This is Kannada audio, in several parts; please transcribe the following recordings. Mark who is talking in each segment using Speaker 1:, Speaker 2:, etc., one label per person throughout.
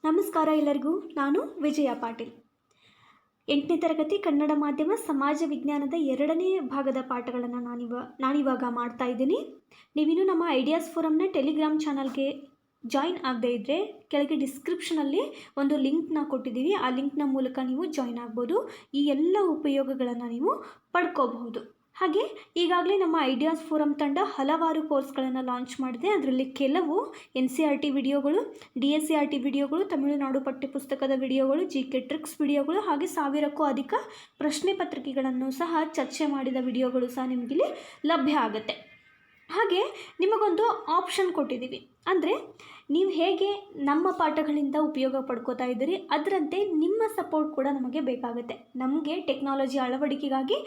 Speaker 1: ನಮಸ್ಕಾರ ಎಲ್ಲರಿಗೂ. ನಾನು ವಿಜಯ ಪಾಟೀಲ್. 8ನೇ ತರಗತಿ ಕನ್ನಡ ಮಾಧ್ಯಮ ಸಮಾಜ ವಿಜ್ಞಾನದ 2ನೇ ಭಾಗದ ಪಾಠಗಳನ್ನು ನಾನಿವಾಗ ಮಾಡ್ತಾ ಇದ್ದೀನಿ. ನೀವಿನ್ನೂ ನಮ್ಮ ಐಡಿಯಾಸ್ ಫೋರಮ್ನ ಟೆಲಿಗ್ರಾಮ್ ಚಾನಲ್ಗೆ ಜಾಯಿನ್ ಆಗದೇ ಇದ್ದರೆ ಕೆಳಗೆ ಡಿಸ್ಕ್ರಿಪ್ಷನಲ್ಲಿ ಒಂದು ಲಿಂಕ್ನ ಕೊಟ್ಟಿದ್ದೀವಿ. ಆ ಲಿಂಕ್ನ ಮೂಲಕ ನೀವು ಜಾಯಿನ್ ಆಗ್ಬೋದು. ಈ ಎಲ್ಲ ಉಪಯೋಗಗಳನ್ನು ನೀವು ಪಡ್ಕೋಬಹುದು. ಹಾಗೆ ಈಗಾಗಲೇ ನಮ್ಮ ಐಡಿಯಾಸ್ ಫೋರಮ್ ತಂಡ ಹಲವಾರು ಕೋರ್ಸ್ಗಳನ್ನು ಲಾಂಚ್ ಮಾಡಿದೆ. ಅದರಲ್ಲಿ ಕೆಲವು NCERT ವಿಡಿಯೋಗಳು, DSCERT ವಿಡಿಯೋಗಳು, ತಮಿಳುನಾಡು ಪಠ್ಯಪುಸ್ತಕದ ವಿಡಿಯೋಗಳು, GK ಟ್ರಿಕ್ಸ್ ವಿಡಿಯೋಗಳು, ಹಾಗೆ 1000ಕ್ಕೂ ಅಧಿಕ ಪ್ರಶ್ನೆ ಪತ್ರಿಕೆಗಳನ್ನು ಸಹ ಚರ್ಚೆ ಮಾಡಿದ ವಿಡಿಯೋಗಳು ಸಹ ನಿಮಗಿಲ್ಲಿ ಲಭ್ಯ ಆಗುತ್ತೆ. ಹಾಗೆ ನಿಮಗೊಂದು ಆಪ್ಷನ್ ಕೊಟ್ಟಿದ್ದೀವಿ. ಅಂದರೆ ನೀವು ಹೇಗೆ ನಮ್ಮ ಪಾಠಗಳಿಂದ ಉಪಯೋಗ ಪಡ್ಕೋತಾ ಇದ್ದೀರಿ, ಅದರಂತೆ ನಿಮ್ಮ ಸಪೋರ್ಟ್ ಕೂಡ ನಮಗೆ ಬೇಕಾಗುತ್ತೆ. ನಮಗೆ ಟೆಕ್ನಾಲಜಿ ಅಳವಡಿಕೆಗಾಗಿ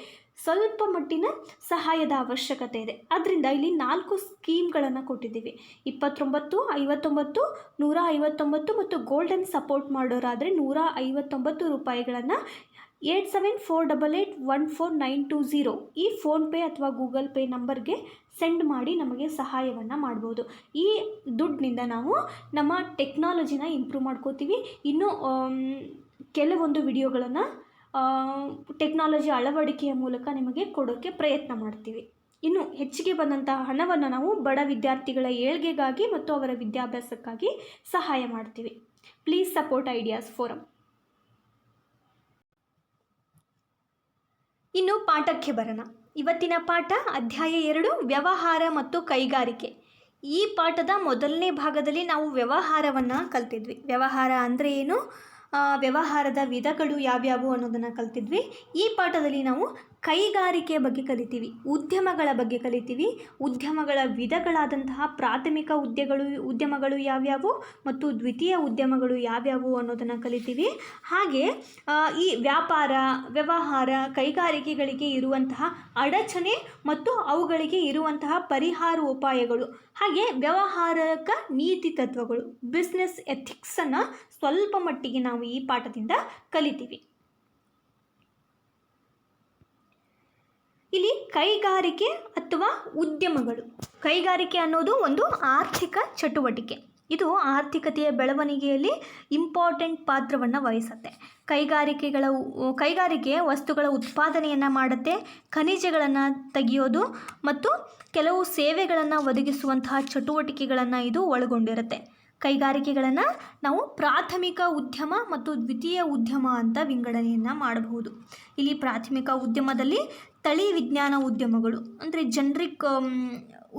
Speaker 1: ಸ್ವಲ್ಪ ಮಟ್ಟಿನ ಸಹಾಯದ ಅವಶ್ಯಕತೆ ಇದೆ. ಅದರಿಂದ ಇಲ್ಲಿ 4 ಸ್ಕೀಮ್ಗಳನ್ನು ಕೊಟ್ಟಿದ್ದೀವಿ. 29, 59, 159 ಮತ್ತು ಗೋಲ್ಡನ್ ಸಪೋರ್ಟ್ ಮಾಡೋರಾದರೆ 159 ರೂಪಾಯಿಗಳನ್ನು 8748814920 ಈ ಫೋನ್ಪೇ ಅಥವಾ ಗೂಗಲ್ ಪೇ ನಂಬರ್ಗೆ ಸೆಂಡ್ ಮಾಡಿ ನಮಗೆ ಸಹಾಯವನ್ನು ಮಾಡ್ಬೋದು. ಈ ದುಡ್ಡಿನಿಂದ ನಾವು ನಮ್ಮ ಟೆಕ್ನಾಲಜಿನ ಇಂಪ್ರೂವ್ ಮಾಡ್ಕೋತೀವಿ. ಇನ್ನೂ ಕೆಲವೊಂದು ವಿಡಿಯೋಗಳನ್ನು ಟೆಕ್ನಾಲಜಿ ಅಳವಡಿಕೆಯ ಮೂಲಕ ನಿಮಗೆ ಕೊಡೋಕ್ಕೆ ಪ್ರಯತ್ನ ಮಾಡ್ತೀವಿ. ಇನ್ನು ಹೆಚ್ಚಿಗೆ ಬಂದಂತಹ ಹಣವನ್ನು ನಾವು ಬಡ ವಿದ್ಯಾರ್ಥಿಗಳ ಏಳ್ಗೆಗಾಗಿ ಮತ್ತು ಅವರ ವಿದ್ಯಾಭ್ಯಾಸಕ್ಕಾಗಿ ಸಹಾಯ ಮಾಡ್ತೀವಿ. Please support ideas forum. ಇನ್ನು ಪಾಠಕ್ಕೆ ಬರೋಣ. ಇವತ್ತಿನ ಪಾಠ ಅಧ್ಯಾಯ 2 ವ್ಯವಹಾರ ಮತ್ತು ಕೈಗಾರಿಕೆ. ಈ ಪಾಠದ ಮೊದಲನೇ ಭಾಗದಲ್ಲಿ ನಾವು ವ್ಯವಹಾರವನ್ನು ಕಲ್ತಿದ್ವಿ. ವ್ಯವಹಾರ ಅಂದರೆ ಏನು, ವ್ಯವಹಾರದ ವಿಧಗಳು ಯಾವ್ಯಾವು ಅನ್ನೋದನ್ನು ಕಲ್ತಿದ್ವಿ. ಈ ಪಾಠದಲ್ಲಿ ನಾವು ಕೈಗಾರಿಕೆ ಬಗ್ಗೆ ಕಲಿತೀವಿ, ಉದ್ಯಮಗಳ ಬಗ್ಗೆ ಕಲಿತೀವಿ. ಉದ್ಯಮಗಳ ವಿಧಗಳಾದಂತಹ ಪ್ರಾಥಮಿಕ ಉದ್ಯಮಗಳು ಯಾವ್ಯಾವು ಮತ್ತು ದ್ವಿತೀಯ ಉದ್ಯಮಗಳು ಯಾವ್ಯಾವು ಅನ್ನೋದನ್ನು ಕಲಿತೀವಿ. ಹಾಗೆ ಈ ವ್ಯಾಪಾರ, ವ್ಯವಹಾರ, ಕೈಗಾರಿಕೆಗಳಿಗೆ ಇರುವಂತಹ ಅಡಚಣೆ ಮತ್ತು ಅವುಗಳಿಗೆ ಇರುವಂತಹ ಪರಿಹಾರ ಉಪಾಯಗಳು, ಹಾಗೆ ವ್ಯವಹಾರಕ ನೀತಿ ತತ್ವಗಳು, ಬಿಸ್ನೆಸ್ ಎಥಿಕ್ಸನ್ನು ಸ್ವಲ್ಪ ಮಟ್ಟಿಗೆ ನಾವು ಈ ಪಾಠದಿಂದ ಕಲಿತೀವಿ. ಇಲ್ಲಿ ಕೈಗಾರಿಕೆ ಅಥವಾ ಉದ್ಯಮಗಳು. ಕೈಗಾರಿಕೆ ಅನ್ನೋದು ಒಂದು ಆರ್ಥಿಕ ಚಟುವಟಿಕೆ. ಇದು ಆರ್ಥಿಕತೆಯ ಬೆಳವಣಿಗೆಯಲ್ಲಿ ಇಂಪಾರ್ಟೆಂಟ್ ಪಾತ್ರವನ್ನು ವಹಿಸುತ್ತೆ. ಕೈಗಾರಿಕೆ ವಸ್ತುಗಳ ಉತ್ಪಾದನೆಯನ್ನು ಮಾಡುತ್ತೆ, ಖನಿಜಗಳನ್ನು ತೆಗೆಯೋದು ಮತ್ತು ಕೆಲವು ಸೇವೆಗಳನ್ನು ಒದಗಿಸುವಂತಹ ಚಟುವಟಿಕೆಗಳನ್ನು ಇದು ಒಳಗೊಂಡಿರುತ್ತೆ. ಕೈಗಾರಿಕೆಗಳನ್ನು ನಾವು ಪ್ರಾಥಮಿಕ ಉದ್ಯಮ ಮತ್ತು ದ್ವಿತೀಯ ಉದ್ಯಮ ಅಂತ ವಿಂಗಡಣೆಯನ್ನು ಮಾಡಬಹುದು. ಇಲ್ಲಿ ಪ್ರಾಥಮಿಕ ಉದ್ಯಮದಲ್ಲಿ ತಳಿ ವಿಜ್ಞಾನ ಉದ್ಯಮಗಳು ಅಂದರೆ ಜನರಿಕ್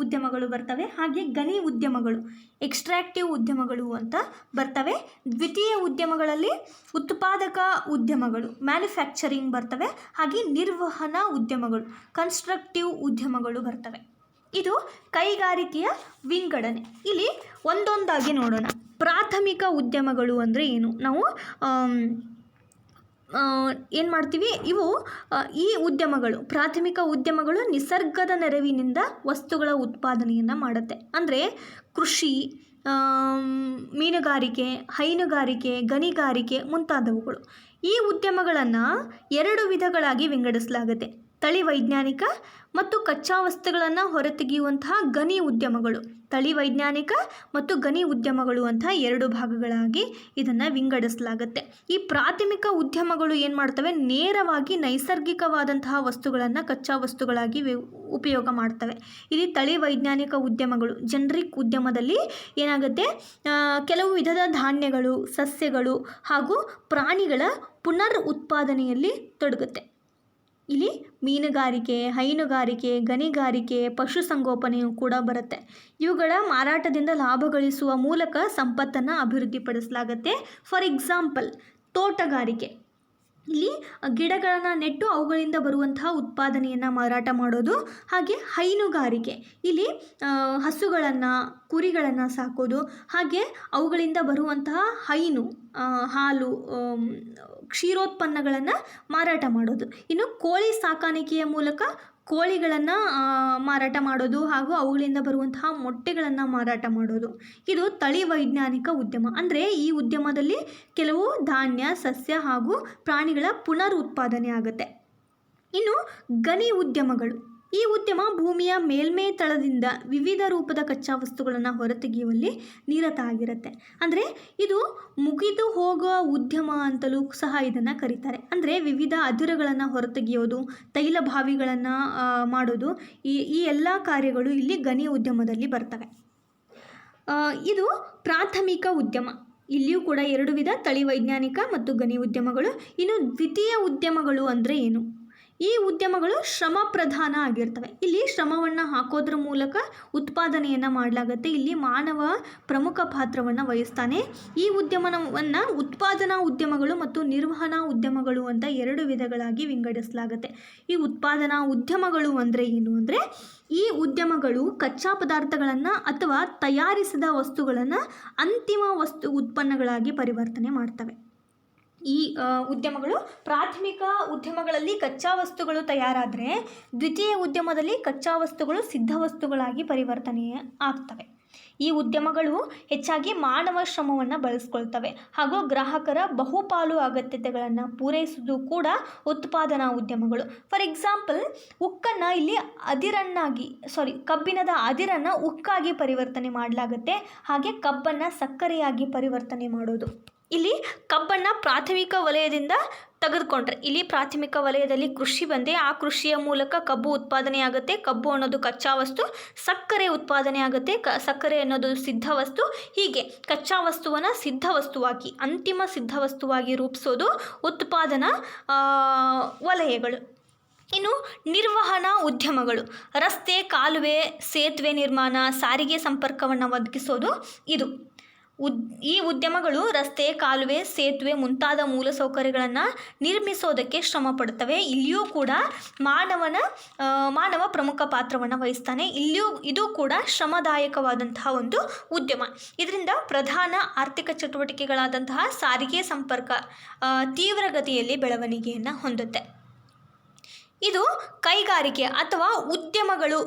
Speaker 1: ಉದ್ಯಮಗಳು ಬರ್ತವೆ. ಹಾಗೆ ಗಣಿ ಉದ್ಯಮಗಳು, ಎಕ್ಸ್ಟ್ರಾಕ್ಟಿವ್ ಉದ್ಯಮಗಳು ಅಂತ ಬರ್ತವೆ. ದ್ವಿತೀಯ ಉದ್ಯಮಗಳಲ್ಲಿ ಉತ್ಪಾದಕ ಉದ್ಯಮಗಳು, ಮ್ಯಾನುಫ್ಯಾಕ್ಚರಿಂಗ್ ಬರ್ತವೆ. ಹಾಗೆ ನಿರ್ವಹಣಾ ಉದ್ಯಮಗಳು, ಕನ್ಸ್ಟ್ರಕ್ಟಿವ್ ಉದ್ಯಮಗಳು ಬರ್ತವೆ. ಇದು ಕೈಗಾರಿಕೆಯ ವಿಂಗಡಣೆ. ಇಲ್ಲಿ ಒಂದೊಂದಾಗಿ ನೋಡೋಣ. ಪ್ರಾಥಮಿಕ ಉದ್ಯಮಗಳು ಅಂದರೆ ಏನು, ನಾವು ಏನು ಮಾಡ್ತೀವಿ, ಈ ಉದ್ಯಮಗಳು, ಪ್ರಾಥಮಿಕ ಉದ್ಯಮಗಳು ನಿಸರ್ಗದ ನೆರವಿನಿಂದ ವಸ್ತುಗಳ ಉತ್ಪಾದನೆಯನ್ನು ಮಾಡುತ್ತೆ. ಅಂದರೆ ಕೃಷಿ, ಮೀನುಗಾರಿಕೆ, ಹೈನುಗಾರಿಕೆ, ಗಣಿಗಾರಿಕೆ ಮುಂತಾದವುಗಳು. ಈ ಉದ್ಯಮಗಳನ್ನು 2 ವಿಧಗಳಾಗಿ ವಿಂಗಡಿಸಲಾಗುತ್ತೆ. ತಳಿ ವೈಜ್ಞಾನಿಕ ಮತ್ತು ಕಚ್ಚಾ ವಸ್ತುಗಳನ್ನು ಹೊರತೆಗೆಯುವಂತಹ ಗಣಿ ಉದ್ಯಮಗಳು. ತಳಿ ವೈಜ್ಞಾನಿಕ ಮತ್ತು ಗಣಿ ಉದ್ಯಮಗಳು ಅಂತ 2 ಭಾಗಗಳಾಗಿ ಇದನ್ನು ವಿಂಗಡಿಸಲಾಗುತ್ತೆ. ಈ ಪ್ರಾಥಮಿಕ ಉದ್ಯಮಗಳು ಏನು ಮಾಡ್ತವೆ, ನೇರವಾಗಿ ನೈಸರ್ಗಿಕವಾದಂತಹ ವಸ್ತುಗಳನ್ನು ಕಚ್ಚಾ ವಸ್ತುಗಳಾಗಿ ಉಪಯೋಗ ಮಾಡ್ತವೆ. ಇಲ್ಲಿ ತಳಿ ವೈಜ್ಞಾನಿಕ ಉದ್ಯಮಗಳು, ಜನರಿಕ್ ಉದ್ಯಮದಲ್ಲಿ ಏನಾಗುತ್ತೆ, ಕೆಲವು ವಿಧದ ಧಾನ್ಯಗಳು, ಸಸ್ಯಗಳು ಹಾಗೂ ಪ್ರಾಣಿಗಳ ಪುನರ್ ಉತ್ಪಾದನೆಯಲ್ಲಿ ತೊಡಗುತ್ತೆ. ಇಲ್ಲಿ ಮೀನುಗಾರಿಕೆ, ಹೈನುಗಾರಿಕೆ, ಗಣಿಗಾರಿಕೆ, ಪಶುಸಂಗೋಪನೆಯೂ ಕೂಡ ಬರುತ್ತೆ. ಇವುಗಳ ಮಾರಾಟದಿಂದ ಲಾಭ ಗಳಿಸುವ ಮೂಲಕ ಸಂಪತ್ತನ್ನು ಅಭಿವೃದ್ಧಿಪಡಿಸಲಾಗುತ್ತೆ. ಫಾರ್ ಎಕ್ಸಾಂಪಲ್ ತೋಟಗಾರಿಕೆ, ಇಲ್ಲಿ ಗಿಡಗಳನ್ನು ನೆಟ್ಟು ಅವುಗಳಿಂದ ಬರುವಂತಹ ಉತ್ಪಾದನೆಯನ್ನು ಮಾರಾಟ ಮಾಡೋದು. ಹಾಗೆ ಹೈನುಗಾರಿಕೆ, ಇಲ್ಲಿ ಹಸುಗಳನ್ನು, ಕುರಿಗಳನ್ನು ಸಾಕೋದು, ಹಾಗೆ ಅವುಗಳಿಂದ ಬರುವಂತಹ ಹೈನು, ಹಾಲು, ಕ್ಷೀರೋತ್ಪನ್ನಗಳನ್ನು ಮಾರಾಟ ಮಾಡೋದು. ಇನ್ನು ಕೋಳಿ ಸಾಕಾಣಿಕೆಯ ಮೂಲಕ ಕೋಳಿಗಳನ್ನು ಮಾರಾಟ ಮಾಡೋದು ಹಾಗೂ ಅವುಗಳಿಂದ ಬರುವಂತಹ ಮೊಟ್ಟೆಗಳನ್ನು ಮಾರಾಟ ಮಾಡೋದು. ಇದು ತಳಿ ವೈಜ್ಞಾನಿಕ ಉದ್ಯಮ. ಅಂದರೆ ಈ ಉದ್ಯಮದಲ್ಲಿ ಕೆಲವು ಧಾನ್ಯ, ಸಸ್ಯ ಹಾಗೂ ಪ್ರಾಣಿಗಳ ಪುನರ್ ಉತ್ಪಾದನೆ ಆಗುತ್ತೆ. ಇನ್ನು ಗಣಿ ಉದ್ಯಮಗಳು, ಈ ಉದ್ಯಮ ಭೂಮಿಯ ಮೇಲ್ಮೈ ತಳದಿಂದ ವಿವಿಧ ರೂಪದ ಕಚ್ಚಾ ವಸ್ತುಗಳನ್ನು ಹೊರತೆಗೆಯುವಲ್ಲಿ ನಿರತ ಆಗಿರುತ್ತೆ. ಅಂದರೆ ಇದು ಮುಗಿದು ಹೋಗುವ ಉದ್ಯಮ ಅಂತಲೂ ಸಹ ಇದನ್ನು ಕರೀತಾರೆ. ಅಂದರೆ ವಿವಿಧ ಅದಿರುಗಳನ್ನು ಹೊರತೆಗೆಯೋದು, ತೈಲ ಬಾವಿಗಳನ್ನು ಮಾಡೋದು, ಈ ಎಲ್ಲ ಕಾರ್ಯಗಳು ಇಲ್ಲಿ ಗಣಿ ಉದ್ಯಮದಲ್ಲಿ ಬರ್ತವೆ. ಇದು ಪ್ರಾಥಮಿಕ ಉದ್ಯಮ. ಇಲ್ಲಿಯೂ ಕೂಡ 2 ವಿಧ, ತಳಿ ವೈಜ್ಞಾನಿಕ ಮತ್ತು ಗಣಿ ಉದ್ಯಮಗಳು. ಇನ್ನು ದ್ವಿತೀಯ ಉದ್ಯಮಗಳು ಅಂದರೆ ಏನು? ಈ ಉದ್ಯಮಗಳು ಶ್ರಮ ಪ್ರಧಾನ ಆಗಿರ್ತವೆ. ಇಲ್ಲಿ ಶ್ರಮವನ್ನು ಹಾಕೋದ್ರ ಮೂಲಕ ಉತ್ಪಾದನೆಯನ್ನು ಮಾಡಲಾಗುತ್ತೆ. ಇಲ್ಲಿ ಮಾನವ ಪ್ರಮುಖ ಪಾತ್ರವನ್ನು ವಹಿಸ್ತಾನೆ. ಈ ಉದ್ಯಮವನ್ನು ಉತ್ಪಾದನಾ ಉದ್ಯಮಗಳು ಮತ್ತು ನಿರ್ವಹಣಾ ಉದ್ಯಮಗಳು ಅಂತ 2 ವಿಧಗಳಾಗಿ ವಿಂಗಡಿಸಲಾಗುತ್ತೆ. ಈ ಉತ್ಪಾದನಾ ಉದ್ಯಮಗಳು ಅಂದರೆ ಏನು ಅಂದರೆ, ಈ ಉದ್ಯಮಗಳು ಕಚ್ಚಾ ಪದಾರ್ಥಗಳನ್ನು ಅಥವಾ ತಯಾರಿಸಿದ ವಸ್ತುಗಳನ್ನು ಅಂತಿಮ ಉತ್ಪನ್ನಗಳಾಗಿ ಪರಿವರ್ತನೆ ಮಾಡ್ತವೆ. ಈ ಉದ್ಯಮಗಳು ಪ್ರಾಥಮಿಕ ಉದ್ಯಮಗಳಲ್ಲಿ ಕಚ್ಚಾ ವಸ್ತುಗಳು ತಯಾರಾದರೆ, ದ್ವಿತೀಯ ಉದ್ಯಮದಲ್ಲಿ ಕಚ್ಚಾ ವಸ್ತುಗಳು ಸಿದ್ಧ ವಸ್ತುಗಳಾಗಿ ಪರಿವರ್ತನೆ ಆಗ್ತವೆ. ಈ ಉದ್ಯಮಗಳು ಹೆಚ್ಚಾಗಿ ಮಾನವ ಶ್ರಮವನ್ನು ಬಳಸ್ಕೊಳ್ತವೆ ಹಾಗೂ ಗ್ರಾಹಕರ ಬಹುಪಾಲು ಅಗತ್ಯತೆಗಳನ್ನು ಪೂರೈಸುವುದು ಕೂಡ ಉತ್ಪಾದನಾ ಉದ್ಯಮಗಳು. ಫಾರ್ ಎಕ್ಸಾಂಪಲ್, ಉಕ್ಕನ್ನು ಇಲ್ಲಿ ಕಬ್ಬಿಣದ ಅದಿರನ್ನು ಉಕ್ಕಾಗಿ ಪರಿವರ್ತನೆ ಮಾಡಲಾಗುತ್ತೆ. ಹಾಗೆ ಕಬ್ಬನ್ನು ಸಕ್ಕರೆಯಾಗಿ ಪರಿವರ್ತನೆ ಮಾಡೋದು. ಇಲ್ಲಿ ಕಬ್ಬನ್ನು ಪ್ರಾಥಮಿಕ ವಲಯದಿಂದ ತೆಗೆದುಕೊಂಡ್ರೆ, ಇಲ್ಲಿ ಪ್ರಾಥಮಿಕ ವಲಯದಲ್ಲಿ ಕೃಷಿ ಬಂದೆ, ಆ ಕೃಷಿಯ ಮೂಲಕ ಕಬ್ಬು ಉತ್ಪಾದನೆ ಆಗುತ್ತೆ. ಕಬ್ಬು ಅನ್ನೋದು ಕಚ್ಚಾ ವಸ್ತು, ಸಕ್ಕರೆ ಉತ್ಪಾದನೆ ಆಗುತ್ತೆ, ಸಕ್ಕರೆ ಅನ್ನೋದು ಸಿದ್ಧ ವಸ್ತು. ಹೀಗೆ ಕಚ್ಚಾ ವಸ್ತುವನ್ನು ಸಿದ್ಧ ವಸ್ತುವಾಗಿ, ಅಂತಿಮ ಸಿದ್ಧ ವಸ್ತುವಾಗಿ ರೂಪಿಸೋದು ಉತ್ಪಾದನಾ ವಲಯಗಳು. ಇನ್ನು ನಿರ್ವಹಣಾ ಉದ್ಯಮಗಳು, ರಸ್ತೆ, ಕಾಲುವೆ, ಸೇತುವೆ ನಿರ್ಮಾಣ, ಸಾರಿಗೆ ಸಂಪರ್ಕವನ್ನು ಒದಗಿಸೋದು ಇದು. ಈ ಉದ್ಯಮಗಳು ರಸ್ತೆ, ಕಾಲುವೆ, ಸೇತುವೆ ಮುಂತಾದ ಮೂಲಸೌಕರ್ಯಗಳನ್ನು ನಿರ್ಮಿಸೋದಕ್ಕೆ ಶ್ರಮ ಪಡ್ತವೆ. ಇಲ್ಲಿಯೂ ಕೂಡ ಮಾನವ ಪ್ರಮುಖ ಪಾತ್ರವನ್ನು ವಹಿಸ್ತಾನೆ. ಇದು ಕೂಡ ಶ್ರಮದಾಯಕವಾದಂತಹ ಒಂದು ಉದ್ಯಮ. ಇದರಿಂದ ಪ್ರಧಾನ ಆರ್ಥಿಕ ಚಟುವಟಿಕೆಗಳಾದಂತಹ ಸಾರಿಗೆ ಸಂಪರ್ಕ ತೀವ್ರಗತಿಯಲ್ಲಿ ಬೆಳವಣಿಗೆಯನ್ನು ಹೊಂದುತ್ತೆ. ಇದು ಕೈಗಾರಿಕೆ ಅಥವಾ ಉದ್ಯಮಗಳು,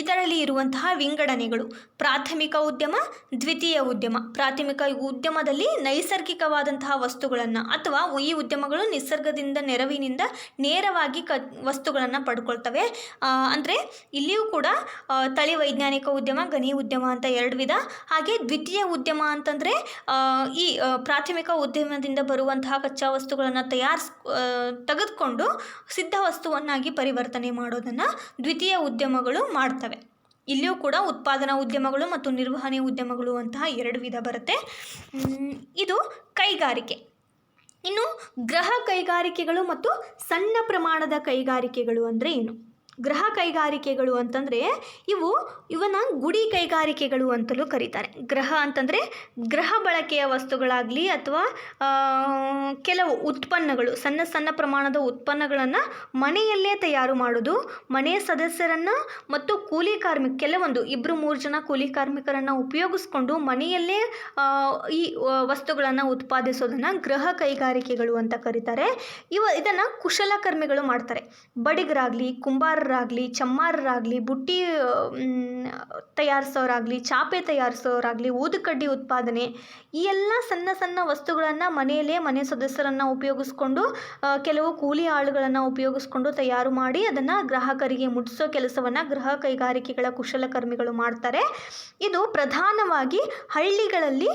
Speaker 1: ಇದರಲ್ಲಿ ಇರುವಂತಹ ವಿಂಗಡಣೆಗಳು: ಪ್ರಾಥಮಿಕ ಉದ್ಯಮ, ದ್ವಿತೀಯ ಉದ್ಯಮ. ಪ್ರಾಥಮಿಕ ಉದ್ಯಮದಲ್ಲಿ ನೈಸರ್ಗಿಕವಾದಂತಹ ವಸ್ತುಗಳನ್ನು ಅಥವಾ ಈ ಉದ್ಯಮಗಳು ನಿಸರ್ಗದಿಂದ ನೆರವಿನಿಂದ ನೇರವಾಗಿ ವಸ್ತುಗಳನ್ನು ಪಡ್ಕೊಳ್ತವೆ. ಅಂದರೆ ಇಲ್ಲಿಯೂ ಕೂಡ ತಳಿ ವೈಜ್ಞಾನಿಕ ಉದ್ಯಮ, ಗಣಿ ಉದ್ಯಮ ಅಂತ 2 ವಿಧ. ಹಾಗೆ ದ್ವಿತೀಯ ಉದ್ಯಮ ಅಂತಂದರೆ ಈ ಪ್ರಾಥಮಿಕ ಉದ್ಯಮದಿಂದ ಬರುವಂತಹ ಕಚ್ಚಾ ವಸ್ತುಗಳನ್ನು ತೆಗೆದುಕೊಂಡು ಸಿದ್ಧ ವಸ್ತುವನ್ನಾಗಿ ಪರಿವರ್ತನೆ ಮಾಡೋದನ್ನು ದ್ವಿತೀಯ ಉದ್ಯಮಗಳು ಮಾಡ್ತವೆ. ಇಲ್ಲಿಯೂ ಕೂಡ ಉತ್ಪಾದನಾ ಉದ್ಯಮಗಳು ಮತ್ತು ನಿರ್ವಹಣೆ ಉದ್ಯಮಗಳು ಅಂತಹ 2 ವಿಧ ಬರುತ್ತೆ. ಇದು ಕೈಗಾರಿಕೆ. ಇನ್ನು ಗೃಹ ಕೈಗಾರಿಕೆಗಳು ಮತ್ತು ಸಣ್ಣ ಪ್ರಮಾಣದ ಕೈಗಾರಿಕೆಗಳು ಅಂದರೆ ಏನು? ಗೃಹ ಕೈಗಾರಿಕೆಗಳು ಅಂತಂದರೆ ಇವನ್ನ ಗುಡಿ ಕೈಗಾರಿಕೆಗಳು ಅಂತಲೂ ಕರೀತಾರೆ. ಗೃಹ ಅಂತಂದರೆ ಗೃಹ ಬಳಕೆಯ ವಸ್ತುಗಳಾಗಲಿ ಅಥವಾ ಕೆಲವು ಉತ್ಪನ್ನಗಳು, ಸಣ್ಣ ಪ್ರಮಾಣದ ಉತ್ಪನ್ನಗಳನ್ನು ಮನೆಯಲ್ಲೇ ತಯಾರು ಮಾಡೋದು. ಮನೆಯ ಸದಸ್ಯರನ್ನು ಮತ್ತು ಕೆಲವೊಂದು 2-3 ಜನ ಕೂಲಿ ಕಾರ್ಮಿಕರನ್ನು ಉಪಯೋಗಿಸ್ಕೊಂಡು ಮನೆಯಲ್ಲೇ ಈ ವಸ್ತುಗಳನ್ನು ಉತ್ಪಾದಿಸೋದನ್ನು ಗೃಹ ಕೈಗಾರಿಕೆಗಳು ಅಂತ ಕರೀತಾರೆ. ಇದನ್ನು ಕುಶಲಕರ್ಮಿಗಳು ಮಾಡ್ತಾರೆ. ಬಡಿಗರಾಗಲಿ, ಕುಂಬಾರರಾಗಲಿ, ಚಮ್ಮಾರರಾಗಲಿ, ಬುಟ್ಟಿ ತಯಾರಿಸೋರಾಗಲಿ, ಚಾಪೆ ತಯಾರಿಸೋರಾಗಲಿ, ಊದುಕಡ್ಡಿ ಉತ್ಪಾದನೆ, ಈ ಎಲ್ಲ ಸಣ್ಣ ವಸ್ತುಗಳನ್ನು ಮನೆ ಸದಸ್ಯರನ್ನು ಉಪಯೋಗಿಸ್ಕೊಂಡು, ಕೆಲವು ಕೂಲಿ ಆಳುಗಳನ್ನು ಉಪಯೋಗಿಸ್ಕೊಂಡು ತಯಾರು ಮಾಡಿ ಅದನ್ನು ಗ್ರಾಹಕರಿಗೆ ಮುಟ್ಟಿಸೋ ಕೆಲಸವನ್ನು ಗೃಹ ಕೈಗಾರಿಕೆಗಳ ಕುಶಲಕರ್ಮಿಗಳು ಮಾಡ್ತಾರೆ. ಇದು ಪ್ರಧಾನವಾಗಿ ಹಳ್ಳಿಗಳಲ್ಲಿ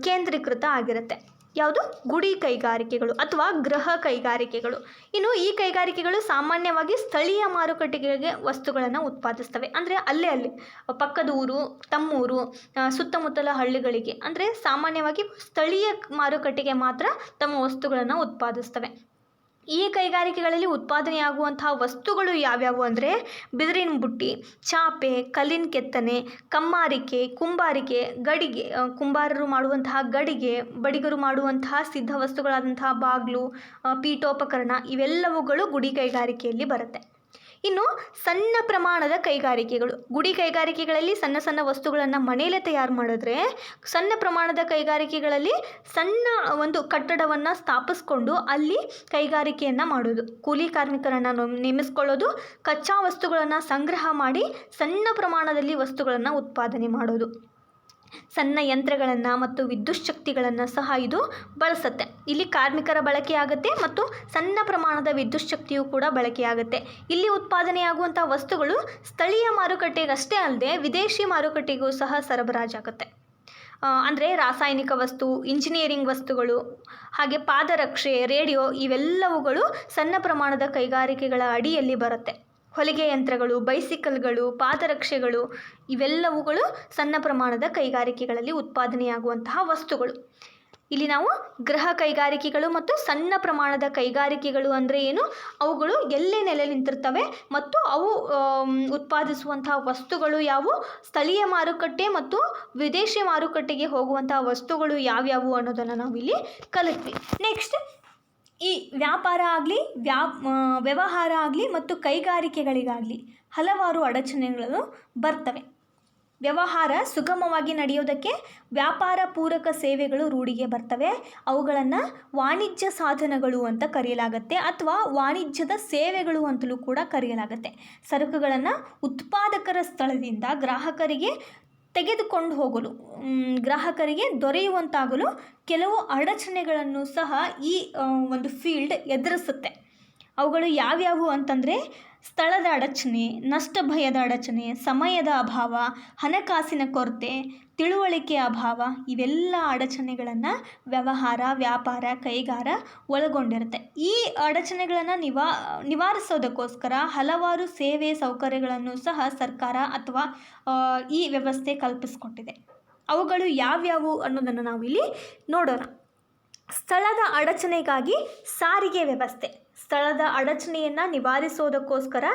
Speaker 1: ಕೇಂದ್ರೀಕೃತ ಆಗಿರುತ್ತೆ. ಯಾವುದು? ಗುಡಿ ಕೈಗಾರಿಕೆಗಳು ಅಥವಾ ಗೃಹ ಕೈಗಾರಿಕೆಗಳು. ಇನ್ನು ಈ ಕೈಗಾರಿಕೆಗಳು ಸಾಮಾನ್ಯವಾಗಿ ಸ್ಥಳೀಯ ಮಾರುಕಟ್ಟೆಗಳಿಗೆ ವಸ್ತುಗಳನ್ನು ಉತ್ಪಾದಿಸ್ತವೆ. ಅಂದರೆ ಅಲ್ಲೇ ಪಕ್ಕದ ಊರು, ತಮ್ಮೂರು, ಸುತ್ತಮುತ್ತಲ ಹಳ್ಳಿಗಳಿಗೆ, ಅಂದರೆ ಸಾಮಾನ್ಯವಾಗಿ ಸ್ಥಳೀಯ ಮಾರುಕಟ್ಟೆಗೆ ಮಾತ್ರ ತಮ್ಮ ವಸ್ತುಗಳನ್ನು ಉತ್ಪಾದಿಸ್ತವೆ. ಈ ಕೈಗಾರಿಕೆಗಳಲ್ಲಿ ಉತ್ಪಾದನೆಯಾಗುವಂತಹ ವಸ್ತುಗಳು ಯಾವ್ಯಾವು ಅಂದರೆ ಬಿದಿರಿನ ಬುಟ್ಟಿ, ಚಾಪೆ, ಕಲ್ಲಿನ ಕೆತ್ತನೆ, ಕಮ್ಮಾರಿಕೆ, ಕುಂಬಾರಿಕೆ, ಗಡಿಗೆ, ಕುಂಬಾರರು ಮಾಡುವಂತಹ ಗಡಿಗೆ, ಬಡಿಗರು ಮಾಡುವಂತಹ ಸಿದ್ಧ ವಸ್ತುಗಳಾದಂತಹ ಬಾಗಿಲು, ಪೀಠೋಪಕರಣ, ಇವೆಲ್ಲವುಗಳು ಗುಡಿ ಕೈಗಾರಿಕೆಯಲ್ಲಿ ಬರುತ್ತೆ. ಇನ್ನು ಸಣ್ಣ ಪ್ರಮಾಣದ ಕೈಗಾರಿಕೆಗಳು. ಗುಡಿ ಕೈಗಾರಿಕೆಗಳಲ್ಲಿ ಸಣ್ಣ ವಸ್ತುಗಳನ್ನು ಮನೆಯಲ್ಲೇ ತಯಾರು ಮಾಡಿದ್ರೆ, ಸಣ್ಣ ಪ್ರಮಾಣದ ಕೈಗಾರಿಕೆಗಳಲ್ಲಿ ಸಣ್ಣ ಒಂದು ಕಟ್ಟಡವನ್ನು ಸ್ಥಾಪಿಸ್ಕೊಂಡು ಅಲ್ಲಿ ಕೈಗಾರಿಕೆಯನ್ನು ಮಾಡೋದು, ಕೂಲಿ ಕಾರ್ಮಿಕರನ್ನು ನೇಮಿಸ್ಕೊಳ್ಳೋದು, ಕಚ್ಚಾ ವಸ್ತುಗಳನ್ನು ಸಂಗ್ರಹ ಮಾಡಿ ಸಣ್ಣ ಪ್ರಮಾಣದಲ್ಲಿ ವಸ್ತುಗಳನ್ನು ಉತ್ಪಾದನೆ ಮಾಡೋದು. ಸಣ್ಣ ಯಂತ್ರಗಳನ್ನು ಮತ್ತು ವಿದ್ಯುತ್ ಶಕ್ತಿಗಳನ್ನು ಸಹ ಇದು ಬಳಸುತ್ತೆ. ಇಲ್ಲಿ ಕಾರ್ಮಿಕರ ಬಳಕೆಯಾಗುತ್ತೆ ಮತ್ತು ಸಣ್ಣ ಪ್ರಮಾಣದ ವಿದ್ಯುತ್ ಶಕ್ತಿಯೂ ಕೂಡ ಬಳಕೆಯಾಗುತ್ತೆ. ಇಲ್ಲಿ ಉತ್ಪಾದನೆಯಾಗುವಂಥ ವಸ್ತುಗಳು ಸ್ಥಳೀಯ ಮಾರುಕಟ್ಟೆಗಷ್ಟೇ ಅಲ್ಲದೆ ವಿದೇಶಿ ಮಾರುಕಟ್ಟೆಗೂ ಸಹ ಸರಬರಾಜಾಗುತ್ತೆ. ಅಂದರೆ ರಾಸಾಯನಿಕ ವಸ್ತು, ಇಂಜಿನಿಯರಿಂಗ್ ವಸ್ತುಗಳು, ಹಾಗೆ ಪಾದರಕ್ಷೆ, ರೇಡಿಯೋ ಇವೆಲ್ಲವುಗಳು ಸಣ್ಣ ಪ್ರಮಾಣದ ಕೈಗಾರಿಕೆಗಳ ಅಡಿಯಲ್ಲಿ ಬರುತ್ತೆ. ಹೊಲಿಗೆ ಯಂತ್ರಗಳು, ಬೈಸಿಕಲ್ಗಳು, ಪಾದರಕ್ಷೆಗಳು ಇವೆಲ್ಲವುಗಳು ಸಣ್ಣ ಪ್ರಮಾಣದ ಕೈಗಾರಿಕೆಗಳಲ್ಲಿ ಉತ್ಪಾದನೆಯಾಗುವಂತಹ ವಸ್ತುಗಳು. ಇಲ್ಲಿ ನಾವು ಗೃಹ ಕೈಗಾರಿಕೆಗಳು ಮತ್ತು ಸಣ್ಣ ಪ್ರಮಾಣದ ಕೈಗಾರಿಕೆಗಳು ಅಂದರೆ ಏನು, ಅವುಗಳು ಎಲ್ಲೇ ನೆಲೆ ನಿಂತಿರ್ತವೆ ಮತ್ತು ಅವು ಉತ್ಪಾದಿಸುವಂತಹ ವಸ್ತುಗಳು ಯಾವುವು, ಸ್ಥಳೀಯ ಮಾರುಕಟ್ಟೆ ಮತ್ತು ವಿದೇಶಿ ಮಾರುಕಟ್ಟೆಗೆ ಹೋಗುವಂತಹ ವಸ್ತುಗಳು ಯಾವ್ಯಾವು ಅನ್ನೋದನ್ನು ನಾವಿಲ್ಲಿ ಕಲಿತ್ವಿ. ನೆಕ್ಸ್ಟ್, ಈ ವ್ಯಾಪಾರ ಆಗಲಿ ವ್ಯವಹಾರ ಆಗಲಿ ಮತ್ತು ಕೈಗಾರಿಕೆಗಳಿಗಾಗಲಿ ಹಲವಾರು ಅಡಚಣೆಗಳು ಬರ್ತವೆ. ವ್ಯವಹಾರ ಸುಗಮವಾಗಿ ನಡೆಯೋದಕ್ಕೆ ವ್ಯಾಪಾರ ಪೂರಕ ಸೇವೆಗಳು ರೂಢಿಗೆ ಬರ್ತವೆ. ಅವುಗಳನ್ನು ವಾಣಿಜ್ಯ ಸಾಧನಗಳು ಅಂತ ಕರೆಯಲಾಗುತ್ತೆ ಅಥವಾ ವಾಣಿಜ್ಯದ ಸೇವೆಗಳು ಅಂತಲೂ ಕೂಡ ಕರೆಯಲಾಗುತ್ತೆ. ಸರಕುಗಳನ್ನು ಉತ್ಪಾದಕರ ಸ್ಥಳದಿಂದ ಗ್ರಾಹಕರಿಗೆ ತೆಗೆದುಕೊಂಡು ಹೋಗಲು, ಗ್ರಾಹಕರಿಗೆ ದೊರೆಯುವಂತಾಗಲು ಕೆಲವು ಅಡಚಣೆಗಳನ್ನು ಸಹ ಈ ಒಂದು ಫೀಲ್ಡ್ ಎದುರಿಸುತ್ತೆ. ಅವುಗಳು ಯಾವ್ಯಾವು ಅಂತಂದರೆ ಸ್ಥಳದ ಅಡಚಣೆ, ನಷ್ಟ ಭಯದ ಅಡಚಣೆ, ಸಮಯದ ಅಭಾವ, ಹಣಕಾಸಿನ ಕೊರತೆ, ತಿಳುವಳಿಕೆ ಅಭಾವ ಇವೆಲ್ಲ ಅಡಚಣೆಗಳನ್ನು ವ್ಯಾಪಾರ ಕೈಗಾರ ಒಳಗೊಂಡಿರುತ್ತೆ. ಈ ಅಡಚಣೆಗಳನ್ನು ನಿವಾರಿಸೋದಕ್ಕೋಸ್ಕರ ಹಲವಾರು ಸೇವೆ ಸೌಕರ್ಯಗಳನ್ನು ಸಹ ಸರ್ಕಾರ ಅಥವಾ ಈ ವ್ಯವಸ್ಥೆ ಕಲ್ಪಿಸಿಕೊಟ್ಟಿದೆ. ಅವುಗಳು ಯಾವ್ಯಾವು ಅನ್ನೋದನ್ನು ನಾವಿಲ್ಲಿ ನೋಡೋಣ. ಸ್ಥಳದ ಅಡಚಣೆಗಾಗಿ ಸಾರಿಗೆ ವ್ಯವಸ್ಥೆ. ಸ್ಥಳದ ಅಡಚಣೆಯನ್ನು ನಿವಾರಿಸೋದಕ್ಕೋಸ್ಕರ